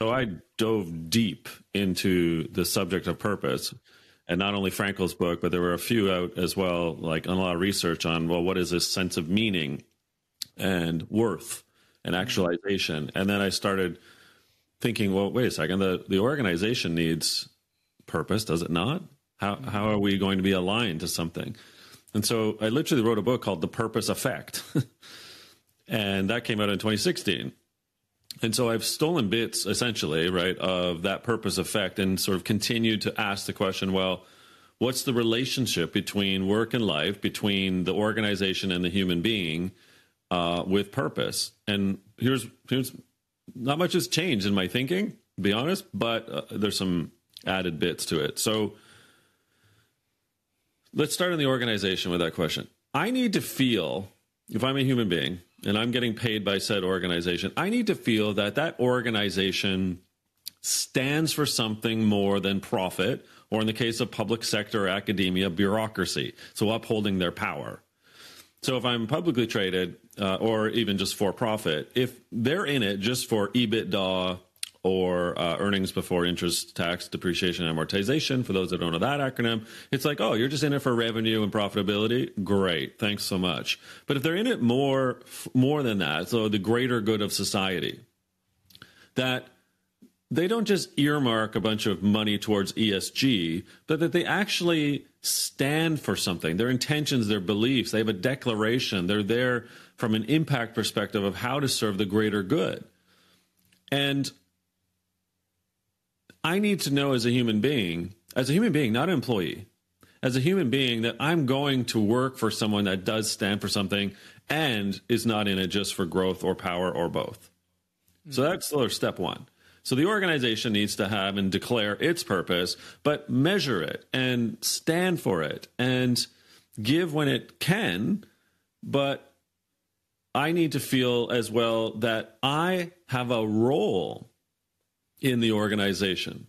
So I dove deep into the subject of purpose, and not only Frankel's book, but there were a few out as well, like on a lot of research on, well, what is this sense of meaning and worth and actualization? And then I started thinking, well, wait a second, the organization needs purpose, does it not? How are we going to be aligned to something? And so I literally wrote a book called The Purpose Effect, and that came out in 2016. And so I've stolen bits, essentially, right, of that purpose effect and sort of continued to ask the question, well, what's the relationship between work and life, between the organization and the human being with purpose? And here's not much has changed in my thinking, to be honest, but there's some added bits to it. So let's start in the organization with that question. I need to feel, if I'm a human being, and I'm getting paid by said organization, I need to feel that that organization stands for something more than profit, or in the case of public sector or academia, bureaucracy, so upholding their power. So if I'm publicly traded or even just for profit, if they're in it just for EBITDA or earnings before interest, tax, depreciation, and amortization, for those that don't know that acronym, it's like, oh, you're just in it for revenue and profitability? Great, thanks so much. But if they're in it more than that, so the greater good of society, that they don't just earmark a bunch of money towards ESG, but that they actually stand for something, their intentions, their beliefs, they have a declaration, they're there from an impact perspective of how to serve the greater good. And I need to know as a human being, not an employee, as a human being, that I'm going to work for someone that does stand for something and is not in it just for growth or power or both. So that's sort of step one. So the organization needs to have and declare its purpose, but measure it and stand for it and give when it can. But I need to feel as well that I have a role in the organization.